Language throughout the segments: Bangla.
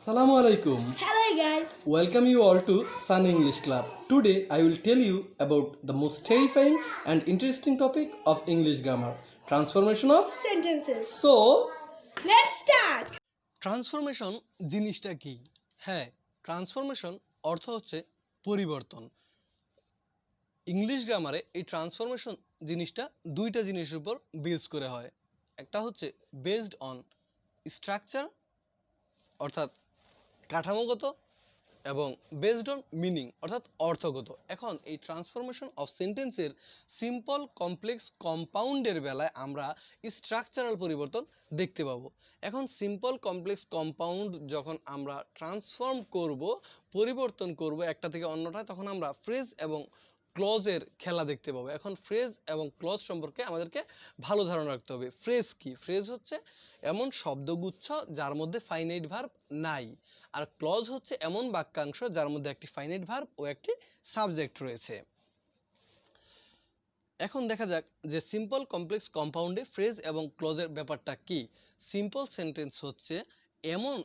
Assalamu alaikum. Hello guys. Welcome you all to Sun English Club. Today I will tell you about the most terrifying and interesting topic of English grammar, transformation of. Sentences. So, Let's start. Transformation জিনিসটা কি? হ্যাঁ, ট্রান্সফরমেশন অর্থ হচ্ছে পরিবর্তন। ইংলিশ গ্রামারে এই ট্রান্সফরমেশন জিনিসটা দুইটা জিনিসের উপর বেস করে হয়। একটা হচ্ছে বেসড অন স্ট্রাকচার অর্থাৎ কাঠামোগত এবং বেসড অন মিনিং অর্থাৎ অর্থগত। এখন এই ট্রান্সফরমেশন অফ সেন্টেন্সের সিম্পল কমপ্লেক্স কম্পাউন্ডের বেলায় আমরা স্ট্রাকচারাল পরিবর্তন দেখতে পাবো। এখন সিম্পল কমপ্লেক্স কম্পাউন্ড যখন আমরা ট্রান্সফর্ম করব, পরিবর্তন করব একটা থেকে অন্যটায়, তখন আমরা ফ্রেজ এবং ক্লজের খেলা দেখতে পাবো। এখন ফ্রেজ এবং ক্লজ সম্পর্কে আমাদেরকে ভালো ধারণা রাখতে হবে। ফ্রেজ কি? ফ্রেজ হচ্ছে এমন শব্দগুচ্ছ যার মধ্যে ফাইনাইট ভার্ব নাই, আর ক্লজ হচ্ছে এমন বাক্যাংশ যার মধ্যে একটি ফাইনাইট ভার্ব ও একটি সাবজেক্ট রয়েছে। এখন দেখা যাক যে সিম্পল কমপ্লেক্স কম্পাউন্ডে ফ্রেজ এবং ক্লজের ব্যাপারটা কি। সিম্পল সেন্টেন্স হচ্ছে এমন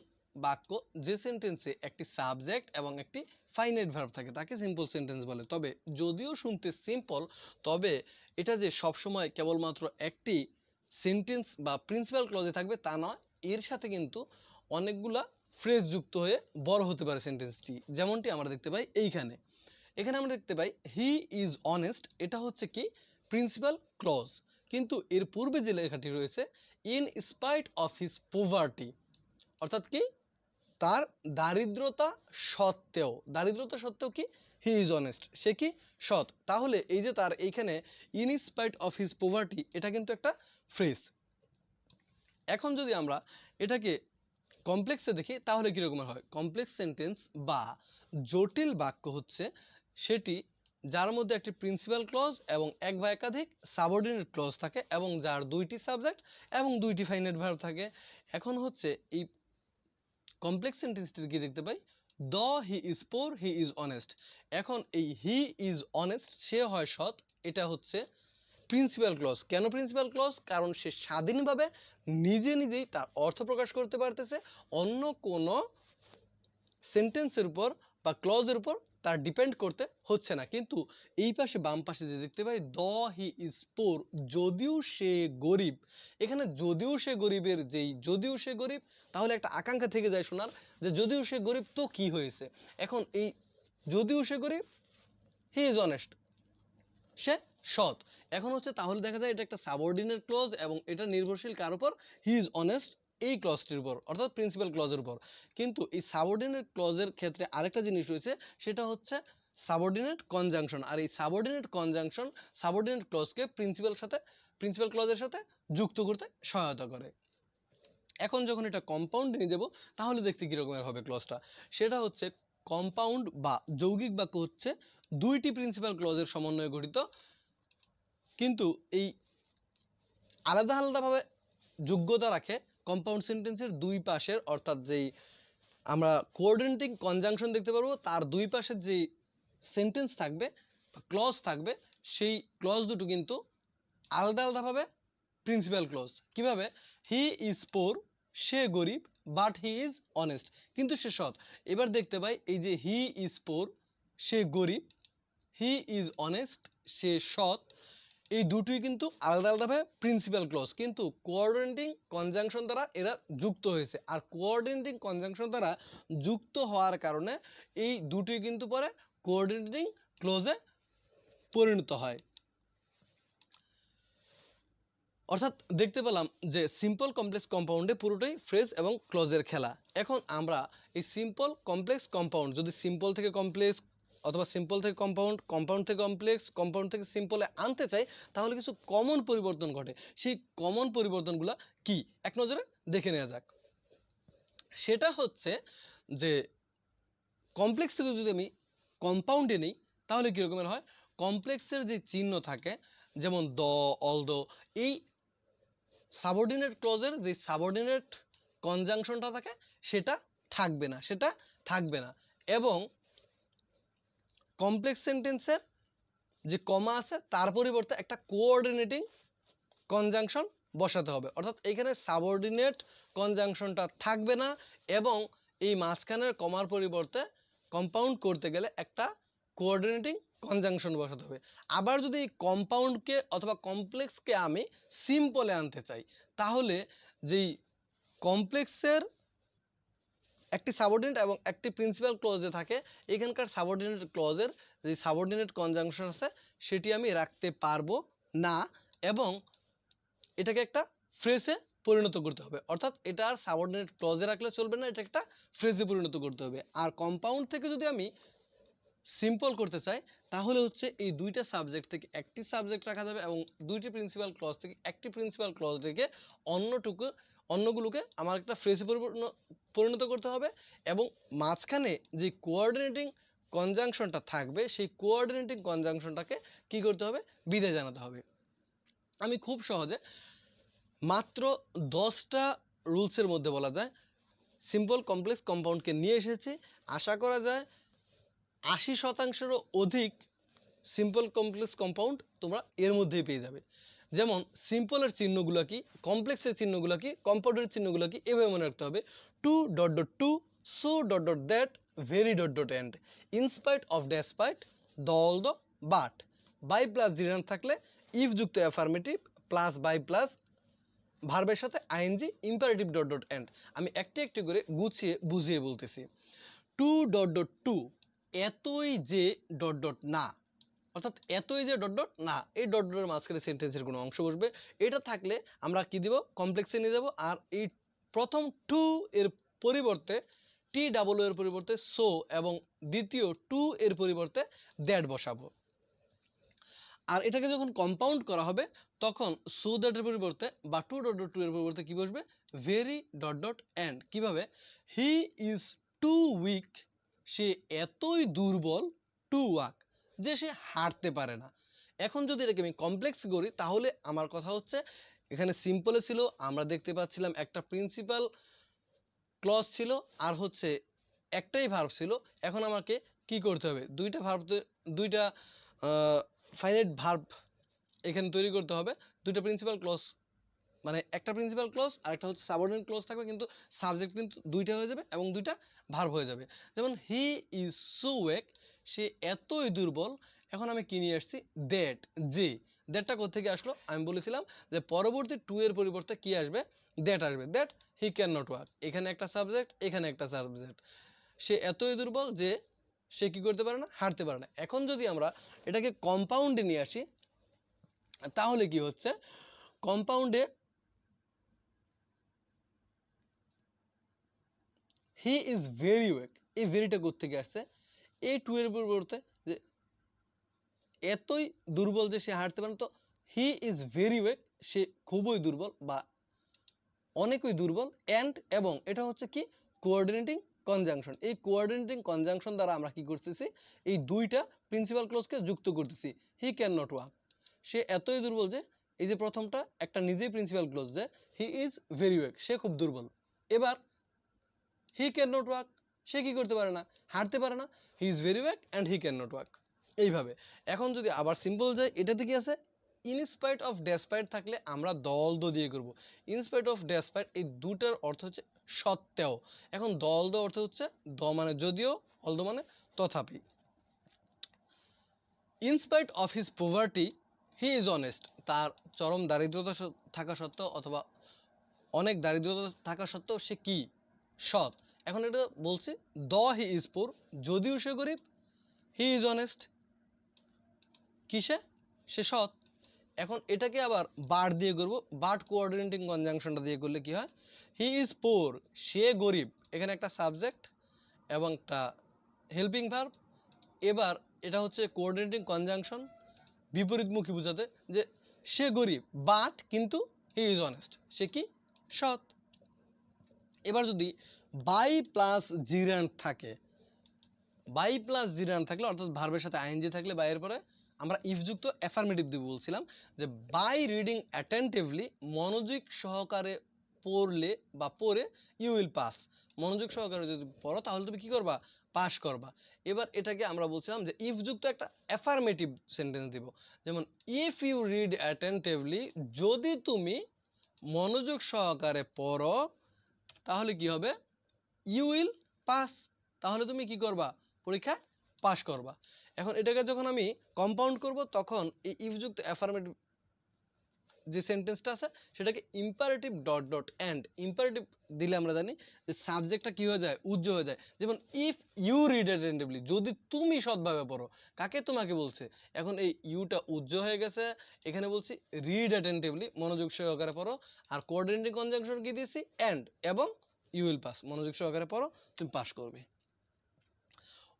বাক্য যে সেন্টেন্সে একটি সাবজেক্ট এবং একটি ফাইনাইট ভার্ব থাকে, তাকে সিম্পল সেন্টেন্স বলে। তবে যদিও শুনতে সিম্পল, তবে এটা যে সবসময় কেবলমাত্র একটি সেন্টেন্স বা প্রিন্সিপাল ক্লজে থাকবে তা নয়, এর সাথে কিন্তু অনেকগুলা ফ্রেজ যুক্ত হয়ে বড় হতে পারে সেন্টেন্সটি। যেমনটি আমরা দেখতে পাই এখানে আমরা দেখতে পাই হি ইজ অনেস্ট, এটা হচ্ছে কি প্রিন্সিপাল ক্লজ। কিন্তু এর পূর্বে যে লেখাটি রয়েছে in spite of his poverty, অর্থাৎ কি তার দারিদ্রতা সত্ত্বেও কি হি ইজ অনেস্ট, সে কি সৎ। তাহলে এই যে তার এইখানে in spite of his poverty, এটা কিন্তু একটা ফ্রেজ। এখন যদি আমরা এটাকে কমপ্লেক্সে দেখি তাহলে কীরকমের হয়। কমপ্লেক্স সেন্টেন্স বা জটিল বাক্য হচ্ছে সেটি যার মধ্যে একটি প্রিন্সিপাল ক্লজ এবং এক বা একাধিক সাবঅর্ডিনেট ক্লজ থাকে এবং যার দুইটি সাবজেক্ট এবং দুইটি ফাইনাইট ভার্ব থাকে। এখন হচ্ছে এই কমপ্লেক্স সেন্টেন্সটিতে কি দেখতে পাই, he is poor he is honest. এখন এই হি ইজ অনেস্ট, সে হয় সৎ, এটা হচ্ছে প্রিন্সিপাল ক্লজ। কেন প্রিন্সিপাল ক্লজ? কারণ সে স্বাধীনভাবে নিজেই তার অর্থ প্রকাশ করতে পারতেছে, অন্য কোনো সেন্টেন্সের উপর বা ক্লজের উপর তার ডিপেন্ড করতে হচ্ছে না। কিন্তু এই পাশে বাম পাশে যে দেখতে পাই হি ইজ পোর, যদিও সে গরিব। এখানে যদিও সে গরিবের যদিও সে গরিব, তাহলে একটা আকাঙ্ক্ষা থেকে যায় শোনার যে যদিও সে গরিব তো কি হয়েছে। এখন এই যদিও সে গরিব, হি ইজ অনেস্ট, সে সৎ। এখন হচ্ছে তাহলে দেখা যায় এটা একটা সাবঅর্ডিনেট ক্লজ এবং এটা নির্ভরশীল কার উপর, হি ইজ অনেস্ট এই ক্লজটির উপর অর্থাৎ প্রিন্সিপাল ক্লজের উপর। কিন্তু এই সাবঅর্ডিনেট ক্লজের ক্ষেত্রে আরেকটা জিনিস রয়েছে, সেটা হচ্ছে সাবঅর্ডিনেট কনজাংশন। আর এই সাবঅর্ডিনেট কনজাংশন সাবঅর্ডিনেট ক্লজকে প্রিন্সিপাল ক্লজের সাথে যুক্ত করতে সহায়তা করে। এখন যখন এটা কম্পাউন্ড নিয়ে যাব তাহলে দেখতে কিরকমের হবে ক্লজটা। সেটা হচ্ছে কম্পাউন্ড বা যৌগিক বাক্য হচ্ছে দুইটি প্রিন্সিপাল ক্লজের সমন্বয়ে গঠিত, কিন্তু এই আলাদাভাবে যোগ্যতা রাখে কম্পাউন্ড সেন্টেন্সের দুই পাশের, অর্থাৎ যেই আমরা কোঅর্ডিনেটিং কনজাংশন দেখতে পারবো তার দুই পাশে যেই সেন্টেন্স থাকবে বা ক্লজ থাকবে, সেই ক্লজ দুটো কিন্তু আলাদাভাবে প্রিন্সিপাল ক্লজ। কিভাবে? হি ইজ পোর, সে গরিব, বাট হি ইজ অনেস্ট, কিন্তু সে সৎ। এবার দেখতে পাই এই যে হি ইজ পোর, সে গরিব, হি ইজ অনেস্ট, সে সৎ, এই দুটোই কিন্তু আলাদাভাবে প্রিন্সিপাল ক্লজ, কিন্তু কোঅর্ডিনেটিং কনজাংশন দ্বারা এরা যুক্ত হয়েছে। আর কোঅর্ডিনেটিং কনজাংশন দ্বারা যুক্ত হওয়ার কারণে এই দুটোই কিন্তু পরে কোঅর্ডিনেটিং ক্লজে পরিণত হয়। অর্থাৎ দেখতে পেলাম যে সিম্পল কমপ্লেক্স কম্পাউন্ডে পুরোটাই ফ্রেজ এবং ক্লজের খেলা। এখন আমরা এই সিম্পল কমপ্লেক্স কম্পাউন্ড যদি সিম্পল থেকে কমপ্লেক্স অথবা সিম্পল থেকে কম্পাউন্ড, কম্পাউন্ড থেকে কমপ্লেক্স, কম্পাউন্ড থেকে সিম্পলে আনতে চাই, তাহলে কিছু কমন পরিবর্তন ঘটে। সেই কমন পরিবর্তনগুলো কি এক নজরে দেখে নেওয়া যাক। সেটা হচ্ছে যে কমপ্লেক্স থেকে যদি আমি কম্পাউন্ডে নিই তাহলে কীরকমের হয়। কমপ্লেক্সের যে চিহ্ন থাকে যেমন অলদো, এই সাবঅর্ডিনেট ক্লজের যে সাবঅর্ডিনেট কনজাংশনটা থাকে সেটা থাকবে না এবং কমপ্লেক্স সেন্টেন্সের যে কমা আছে তার পরিবর্তে একটা কোঅর্ডিনেটিং কনজাংশন বসাতে হবে। অর্থাৎ এখানে সাবঅর্ডিনেট কনজাংশনটা থাকবে না এবং এই মাঝখানের কমার পরিবর্তে কম্পাউন্ড করতে গেলে একটা কোঅর্ডিনেটিং কনজাংশন বসাতে হবে। আবার যদি এই কম্পাউন্ডকে অথবা কমপ্লেক্সকে আমি সিম্পলে আনতে চাই, তাহলে যেই কমপ্লেক্সের একটি সাবঅর্ডিনেট এবং একটি প্রিন্সিপাল ক্লজে থাকে, এখানকার সাবঅর্ডিনেট ক্লজের যে সাবঅর্ডিনেট কনজাংশন আছে সেটি আমি রাখতে পারবো না, এবং এটাকে একটা ফ্রেজে পরিণত করতে হবে। অর্থাৎ এটা আর সাবঅর্ডিনেট ক্লজে রাখলে চলবে না, এটা একটা ফ্রেজে পরিণত করতে হবে। আর কম্পাউন্ড থেকে যদি আমি সিম্পল করতে চাই, তাহলে হচ্ছে এই দুইটা সাবজেক্ট থেকে একটি সাবজেক্ট রাখা যাবে এবং দুইটি প্রিন্সিপাল ক্লজ থেকে একটি প্রিন্সিপাল ক্লজ রেখে অন্যগুলোকে আমার একটা ফ্রেজে পরিণত করতে হবে, এবং মাঝখানে যে কোঅর্ডিনেটিং কনজাংশনটা থাকবে সেই কোঅর্ডিনেটিং কনজাংশনটাকে কি করতে হবে, বিদায় জানাতে হবে। আমি খুব সহজে মাত্র 10টা রুলসের মধ্যে বলা যায় সিম্পল কমপ্লেক্স কম্পাউন্ডকে নিয়ে এসেছি। আশা করা যায় 80%-এরও অধিক সিম্পল কমপ্লেক্স কম্পাউন্ড তোমরা এর মধ্যেই পেয়ে যাবে। যেমন সিম্পলের চিহ্নগুলো কি, কমপ্লেক্সের চিহ্নগুলো কি, কম্পাউন্ডের চিহ্নগুলো কি, এভাবে মনে রাখতে হবে। Too dot dot to, so dot dot that, very dot dot and, in spite of despite, দল দ, বাট, বাই প্লাস জিরান থাকলে ইফ যুক্ত অ্যাফার্মেটিভ প্লাস বাই প্লাস ভার্বের সাথে ING, imperative dot dot and. আমি একটি একটি করে গুছিয়ে বুঝিয়ে বলতেছি। টু ডট ডট টু, এতই যে ডট ডট না, অর্থাৎ এতই যে ডট ডট না, এই ডট ডটের মাঝখানে সেন্টেন্সের কোনো অংশ বসবে, এটা থাকলে আমরা কি দিব, কমপ্লেক্সে নিয়ে যাব। আর এই প্রথম টু এর পরিবর্তে টি ডাবল এর পরিবর্তে সো, এবং দ্বিতীয় টু এর পরিবর্তে দ্যাট বসাবো। আর এটাকে যখন কম্পাউন্ড করা হবে তখন সো দ্যাটের পরিবর্তে বা টু ডট ডট টু এর পরিবর্তে কি বসবে, ভেরি ডট ডট এন্ড। কিভাবে, হি ইজ টু উইক, সে এতই দুর্বল, টু ওয়াক, যে সে হাঁটতে পারে না। এখন যদি এটাকে আমি কমপ্লেক্স করি, তাহলে আমার কথা হচ্ছে এখানে সিম্পলে ছিল, আমরা দেখতে পাচ্ছিলাম একটা প্রিন্সিপাল ক্লজ ছিল আর হচ্ছে একটাই ভার্ব ছিল। এখন আমাকে কি করতে হবে, দুইটা ফাইনাইট ভার্ব এখানে তৈরি করতে হবে। দুইটা প্রিন্সিপাল ক্লজ, মানে একটা প্রিন্সিপাল ক্লজ আর একটা হচ্ছে সাবঅর্ডিনেট ক্লজ থাকবে, কিন্তু সাবজেক্ট কিন্তু দুইটা হয়ে যাবে এবং দুইটা ভার্ব হয়ে যাবে। যেমন হি ইজ সো ওয়েক, সে এতই দুর্বল। এখন আমি কি নিয়ে আসছি, দ্যাট, যে। দ্যাটটা কোত্থেকে আসলো, আমি বলেছিলাম যে পরবর্তী টু এর পরিবর্তে কি আসবে, দ্যাট আসবে। That he can not walk, এখানে একটা সাবজেক্ট, এখানে একটা সাবজেক্ট। সে এতই দুর্বল যে সে কি করতে পারে না, হাঁটতে পারে না। এখন যদি আমরা এটাকে কম্পাউন্ডে নিয়ে আসি, তাহলে কি হচ্ছে, কম্পাউন্ডে হি ইজ ভেরি ওয়েক, এই ভেরিটা কোত্থেকে আসছে, এই টু এর পরিবর্তে যে এতই দুর্বল যে সে হাঁটতে পারে না, তো হি ইজ ভেরি ওয়েক, সে খুবই দুর্বল বা অনেকই দুর্বল, অ্যান্ড এবং এটা হচ্ছে কি, কোঅর্ডিনেটিং কনজাংশন। এই কোঅর্ডিনেটিং কনজাংশন দ্বারা আমরা কি করতেছি, এই দুইটা প্রিন্সিপাল ক্লজকে যুক্ত করতেছি। হি ক্যান নট ওয়াক, সে এতই দুর্বল যে, এই যে প্রথমটা একটা নিজেই প্রিন্সিপাল ক্লজ যে হি ইজ ভেরি ওয়েক, সে খুব দুর্বল। এবার হি ক্যান নট ওয়াক, সে কি করতে পারে না, হাঁটতে পারে না। He is very weak and he can not walk, এইভাবে। এখন যদি আবার সিম্পল যায়, এটাতে কি আছে, ইনস্পাইট অফ ডেসপাইট থাকলে আমরা দল দ দিয়ে করব। ইনস্পাইট অফ ডেসপাইট, এই দুটার অর্থ হচ্ছে সত্ত্বেও। এখন দল দ অর্থ হচ্ছে দ মানে যদিও, অল দ মানে তথাপি। In spite of his poverty he is honest, তার চরম দারিদ্রতা থাকা সত্ত্বেও অথবা অনেক দারিদ্রতা থাকা সত্ত্বেও সে কি, সৎ। এখন এটা বলছি, দ হি ইজ পুর, যদিও সে গরিব, হি ইজ অনেস্ট, কিসে, সে সৎ। এখন এটাকে আবার বাট দিয়ে করব, বাট কোঅর্ডিনেটিং কনজাংশনটা দিয়ে করলে কি হয়, হি ইজ পোর, সে গরিব, এখানে একটা সাবজেক্ট এবং একটা হেল্পিং ভার্ব। এবার এটা হচ্ছে কোঅর্ডিনেটিং কনজাংশন বিপরীতমুখী বোঝাতে, যে সে গরিব বাট কিন্তু হি ইজ অনেস্ট, সে কি, সৎ। এবার যদি বাই প্লাস জিরান্ট থাকে, বাই প্লাস জিরান্ট থাকলে অর্থাৎ ভার্বের সাথে আইএনজি থাকলে বাইয়ের পরে আমরা ইফ যুক্ত অ্যাফার্মেটিভ দিব। বলছিলাম যে বাই রিডিং অ্যাটেন্টিভলি, মনোযোগ সহকারে পড়লে বা পড়ে, ইউ উইল পাস, মনোযোগ সহকারে যদি পড়ো তাহলে তুমি কি করবা, পাস করবা। এবার এটাকে আমরা বলছিলাম যে ইফ যুক্ত একটা অ্যাফার্মেটিভ সেন্টেন্স দিব। যেমন ইফ ইউ রিড অ্যাটেন্টিভলি, যদি তুমি মনোযোগ সহকারে পড়ো তাহলে কি হবে, ইউ উইল পাস, তাহলে তুমি কি করবা, পরীক্ষায় পাস করবা। এখন এটাকে যখন আমি কম্পাউন্ড করব তখন এই ইফ যুক্ত অ্যাফার্মেটিভ যে সেন্টেন্সটা আছে সেটাকে imperative dot dot and, imperative দিলে আমরা জানি যে সাবজেক্টটা কি হয়ে যায়, উজ্জ্ব হয়ে যায়। যেমন ইফ ইউ রিড অ্যাটেন্টিভলি, যদি তুমি সৎভাবে পড়ো, কাকে, তোমাকে বলছে। এখন এই ইউটা উজ্জ্ব হয়ে গেছে, এখানে বলছি রিড অ্যাটেন্টিভলি, মনোযোগ সহকারে পড়ো। আর কোঅর্ডিনেটিং কনজাংশন কি দিয়েছি, এন্ড, এবং ইউ উইল পাস, মনোযোগ সহকারে পড়ো, তুমি পাস করবে।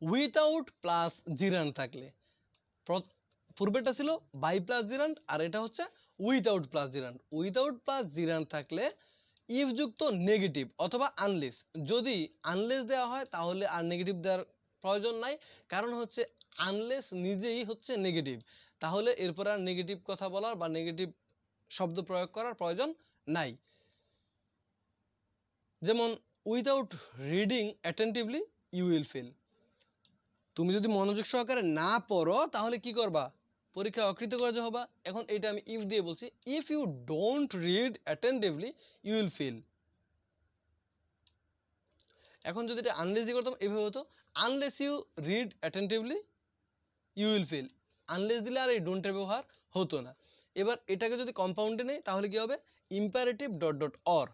উইথাউট প্লাস জিরান থাকলে, পূর্বেটা ছিল বাই প্লাস জিরান্ট, আর এটা হচ্ছে without plus gerund. Without plus gerund থাকলে ইফ যুক্ত নেগেটিভ অথবা আনলেস, যদি আনলেস দেওয়া হয় তাহলে আর নেগেটিভ দেওয়ার প্রয়োজন নাই, কারণ হচ্ছে আনলেস নিজেই হচ্ছে নেগেটিভ, তাহলে এরপর আর নেগেটিভ কথা বলার বা নেগেটিভ শব্দ প্রয়োগ করার প্রয়োজন নাই। যেমন without reading attentively you will fail, তুমি যদি মনোযোগ সহকারে না পড়ো তাহলে কি করবা, পরীক্ষায় অকৃতকার্য হবা। এখন এটা আমি ইফ দিয়ে বলছি, if you don't read attentively you will fail. এখন যদি এটা আনলেস দিয়ে করতাম এভাবে হতো, unless you read attentively you will fail. Unless দিলে আর এই ডোন্টের ব্যবহার হতো না। এবার এটাকে যদি কম্পাউন্ডে নেই তাহলে কি হবে, ইম্পারেটিভ ডট ডট অর,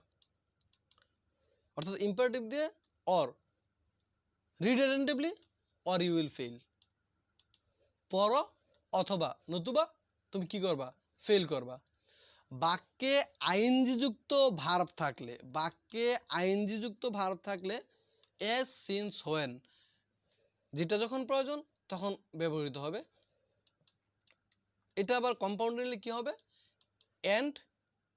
অর্থাৎ ইম্পারেটিভ দিয়ে or, read attentively or you will fail, পড়ো অথবা নতুবা তুমি কি করবা, ফেল করবা। বাক্যে আইএনজি যুক্ত ভার্ব থাকলে, বাক্যে আইএনজি যুক্ত ভার্ব থাকলে এস, সিন্স, হোয়েন, যেটা যখন প্রয়োজন তখন ব্যবহৃত হবে। এটা আবার কম্পাউন্ড নিলে কি হবে, এন্ড,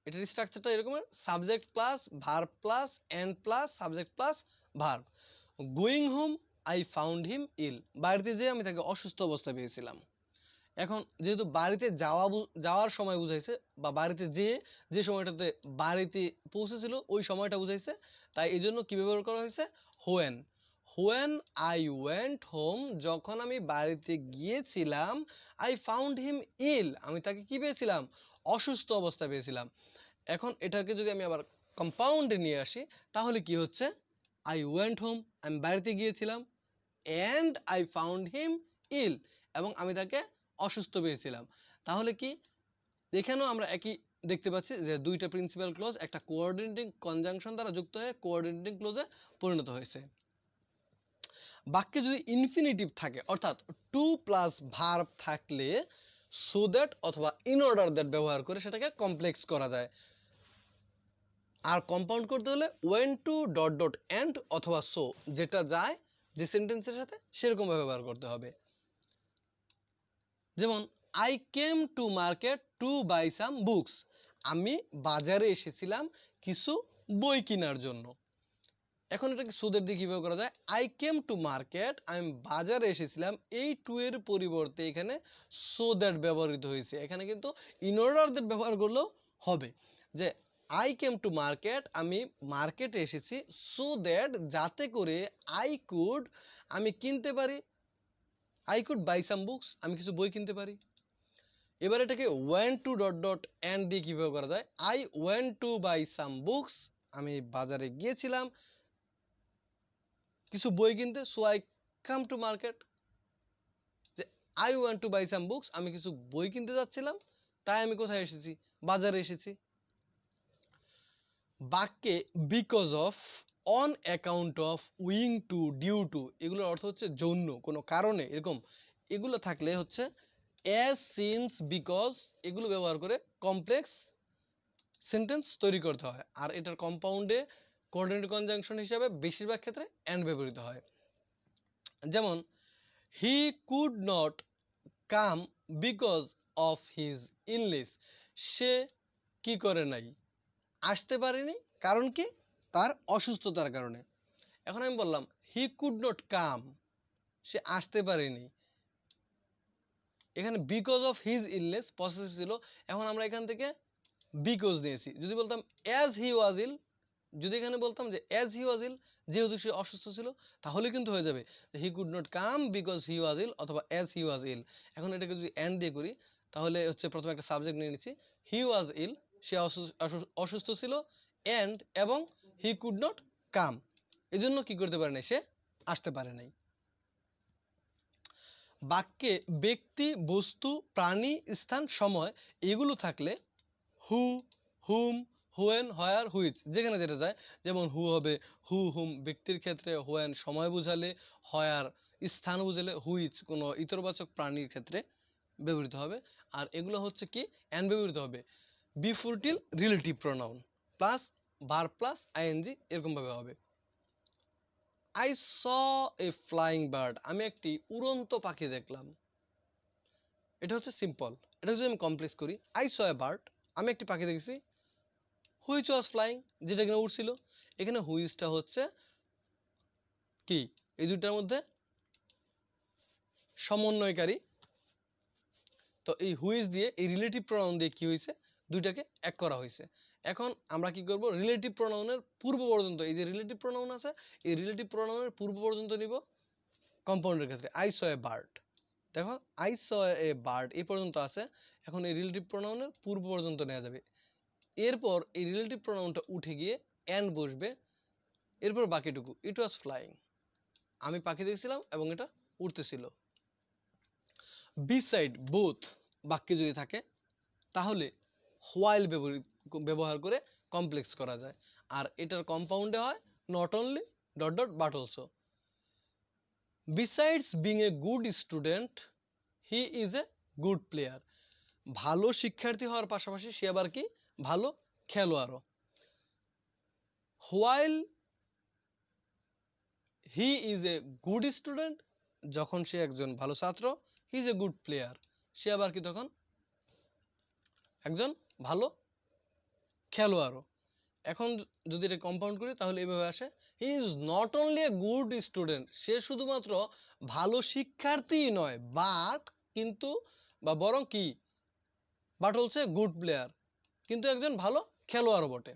এটার স্ট্রাকচারটা এরকম, subject plus verb plus and plus subject plus verb. Going home I found him ill, বাড়িতে যেয়ে আমি তাকে অসুস্থ অবস্থায় পেয়েছিলাম। এখন যেহেতু বাড়িতে যাওয়ার সময় বুঝাইছে, বা বাড়িতে যে সময়টাতে বাড়িতে পৌঁছেছিল ওই সময়টা বুঝাইছে, তাই এই জন্য কি ব্যবহার করা হয়েছে, when. When I went home, যখন আমি বাড়িতে গিয়েছিলাম, আই ফাউন্ড হিম ইল, আমি তাকে কি পেয়েছিলাম, অসুস্থ অবস্থায় পেয়েছিলাম। এখন এটাকে যদি আমি আবার কম্পাউন্ডে নিয়ে আসি তাহলে কি হচ্ছে, আই ওয়েন্ট হোম, আমি বাড়িতে গিয়েছিলাম, অ্যান্ড আই ফাউন্ড হিম ইল, এবং আমি তাকে অসুস্থ পেয়েছিলাম। তাহলে কি, এখানেও আমরা একই দেখতে পাচ্ছি যে দুইটা প্রিন্সিপাল ক্লজ একটা কোঅর্ডিনেটিং কনজাংশন দ্বারা যুক্ত হয়ে কোঅর্ডিনেটিং ক্লজে পরিণত হয়েছে। বাক্যে যদি ইনফিনিটিভ থাকে, অর্থাৎ টু প্লাস ভার্ব থাকলে সো দ্যাট অথবা ইন অর্ডার দ্যাট ব্যবহার করে সেটাকে কমপ্লেক্স করা যায়। আর কম্পাউন্ড করতে হলে when to dot dot and অথবা সো, যেটা যায় যে সেন্টেন্সের সাথে সেরকম ব্যবহার করতে হবে। যেমন I came to market to buy some books, আমি বাজারে এসেছিলাম কিছু বই কেনার জন্য। এখন এটাকে সুদের দিয়ে কিভাবে করা যায়, আই কেম টু মার্কেট, আমি বাজারে এসেছিলাম, এই টু এর পরিবর্তে এখানে সো দ্যাট ব্যবহৃত হয়েছে। এখানে কিন্তু ইন অর্ডার দ্যাট ব্যবহার করলেও হবে, যে আই কেম টু মার্কেট, আমি মার্কেটে এসেছি, সো দ্যাট, যাতে করে আই কুড, আমি কিনতে পারি, I could buy some books, আমি কিছু বই কিনতে পারি। এবার এটাকে went to dot dot and দিয়ে কিভাবে করা যায়, I went to buy some books, আমি বাজারে গিয়েছিলাম কিছু বই কিনতে, so I come to market, যে I want to buy some books, আমি কিছু বই কিনতে যাচ্ছিলাম, তাই আমি কোথায় এসেছি, বাজারে এসেছি। বাক্যে because of, on account of, owing to, due to, এগুলোর অর্থ হচ্ছে জন্য, কোনো কারণে, এরকম এগুলো থাকলে হচ্ছে অ্যাজ, সিন্স, বিকজ, এগুলো ব্যবহার করে কমপ্লেক্স সেন্টেন্স তৈরি করতে হয়। আর এটার কম্পাউন্ডে কোঅর্ডিনেট কনজাংশন হিসাবে বেশিরভাগ ক্ষেত্রে অ্যান্ড ব্যবহৃত হয়। যেমন he could not come because of his illness, সে কি করে নাই, আসতে পারেনি, কারণ কি, তার অসুস্থতার কারণে। এখন আমি বললাম হি কুড নট কাম, সে আসতে পারেনি, এখানে because of his illness possessive ছিল, এখন আমরা এখান থেকে বিকজ নিয়েছি। যদি বলতাম অ্যাজ হি ওয়াজ ইল, যদি এখানে বলতাম যে অ্যাজ হি ওয়াজ ইল, যেহেতু সে অসুস্থ ছিল, তাহলে কিন্তু হয়ে যাবে he could not come because he was ill অথবা অ্যাজ হি ওয়াজ ইল। এখন এটাকে যদি অ্যান্ড দিয়ে করি তাহলে হচ্ছে প্রথমে একটা সাবজেক্ট নিয়ে নিচ্ছি, হি ওয়াজ ইল, সে অসুস্থ ছিল, অ্যান্ড, এবং হি কুড নট কাম, এজন্য কি করতে পারে নাই, সে আসতে পারে নাই। বাক্যে ব্যক্তি, বস্তু, প্রাণী, স্থান, সময় এগুলো থাকলে হু, হুম, হুয়েন, হোয়ার, হুইচ যেখানে যেটা যায়, যেমন হু হবে হু হুম ব্যক্তির ক্ষেত্রে, হোয়েন সময় বুঝালে, হোয়ার স্থান বুঝালে, হুইচ কোনো ইতরবাচক প্রাণীর ক্ষেত্রে ব্যবহৃত হবে। আর এগুলো হচ্ছে কি অ্যান্ড ব্যবহৃত হবে before till relative pronoun plus verb plus ING এরকম ভাবে হবে। I saw a flying bird, আমি একটি উড়ন্ত পাখি দেখলাম। এটা হচ্ছে সিম্পল। এটা যদি আমি কমপ্লেক্স করি, আই স এ বার্ড, আমি একটি পাখি দেখেছি, হুইচ ওয়াজ ফ্লাইং যেটা কিনা উড়ছিল। এখানে হুইচটা হচ্ছে কি এই দুইটার মধ্যে সমন্বয়কারী। তো এই হুইচ দিয়ে এই রিলেটিভ প্রোনাউন দিয়ে কি হয়েছে, দুইটাকে এক করা হয়েছে। এখন আমরা কি করব, রিলেটিভ প্রোনাউনের পূর্ব পর্যন্ত, এই যে রিলেটিভ প্রোনাউন আছে এই রিলেটিভ প্রোনাউনের পূর্ব পর্যন্ত নিব কম্পাউন্ডের ক্ষেত্রে। আই স এ বার্ড, দেখো আই স এ বার্ড এই পর্যন্ত আছে। এখন এই রিলেটিভ প্রোনাউনের পূর্ব পর্যন্ত নেওয়া যাবে। এরপর এই রিলেটিভ প্রোনাউনটা উঠে গিয়ে এন্ড বসবে। এরপর বাকিটুকু ইট ওয়াজ ফ্লাইং, আমি পাখি দেখছিলাম এবং এটা উড়তেছিল। বিসাইড বোথ বাক্যে যদি থাকে তাহলে হোয়াইল ব্যবহার করে কমপ্লেক্স করা যায়। আর এটার কম্পাউন্ডে হয় not only dot dot but also. Besides being a good student he is a good player, ভালো শিক্ষার্থী হওয়ার পাশাপাশি সে আবার কি ভালো খেলোয়াড়ও। While he is a good student, যখন সে একজন ভালো ছাত্র, he is a good player, সে আবার কি তখন একজন ভালো খেলোয়াড়ও। এখন যদি এটা কম্পাউন্ড করি তাহলে এইভাবে আসে, he is not only a good student, সে শুধুমাত্র ভালো শিক্ষার্থী নয় বাট কিন্তু বা বরং কি বাট হচ্ছে গুড প্লেয়ার, কিন্তু একজন ভালো খেলোয়াড়ও বটে।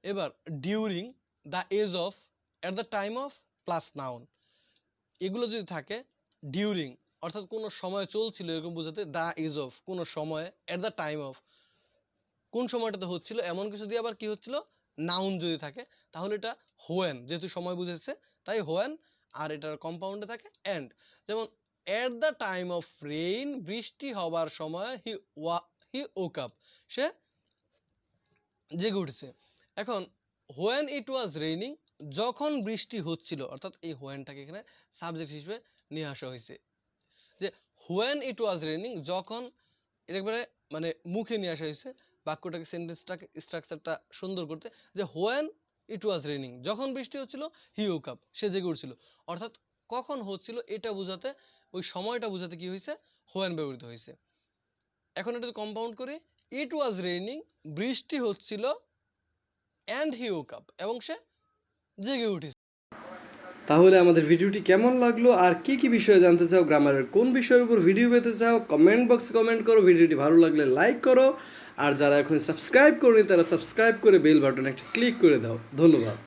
এবার during the age of, at the time of plus noun, এগুলো যদি থাকে ডিউরিং অর্থাৎ কোনো সময় চলছিল এরকম বোঝাতে, দ্য এজ অফ কোনো সময়, এট দ্য টাইম অফ কোন সময়টাতে হচ্ছিল এমন কিছু দিয়ে আবার কি হচ্ছিল নাউন যদি থাকে তাহলে এটা হোয়েন, যেহেতু সময় বুঝেছে তাই হোয়েন। আর এটার কম্পাউন্ডে থাকে এন্ড, যেমন এট দ্য টাইম অফ রেইন বৃষ্টি হবার সময় হি ওক আপ, সে জেগে উঠেছে। এখন হোয়েন ইট ওয়াজ রেইনিং, যখন বৃষ্টি হচ্ছিল, অর্থাৎ এই হোয়েনটাকে এখানে সাবজেক্ট হিসেবে নিয়ে আসা হয়েছে। যে হোয়েন ইট ওয়াজ রেইনিং, যখন এটা একবারে মানে মুখে নিয়ে আসা হয়েছে বাক্যটাকে, সেন্টেন্সটাকে স্ট্রাকচারটা সুন্দর করতে, যে হোয়েন ইট ওয়াজ রেইনিং যখন বৃষ্টি হচ্ছিল, হি ওক আপ সে জেগে উঠছিল। অর্থাৎ কখন হচ্ছিল এটা বোঝাতে, ওই সময়টা বোঝাতে কি হয়েছে হোয়েন ব্যবহৃত হয়েছে। এখন এটা যদি কম্পাউন্ড করি, ইট ওয়াজ রেইনিং বৃষ্টি হচ্ছিল অ্যান্ড হি ওক আপ এবং সে জেগে উঠেছে। তাহলে আমাদের ভিডিওটি কেমন লাগলো আর কি কি বিষয়ে জানতে চাও, গ্রামারের কোন বিষয়ের উপর ভিডিও পেতে চাও, কমেন্ট বক্সে কমেন্ট করো। ভিডিওটি ভালো লাগলে লাইক করো, আর যারা এখন সাবস্ক্রাইব করনি তারা সাবস্ক্রাইব করে বেল বাটনে একটা ক্লিক করে দাও। ধন্যবাদ।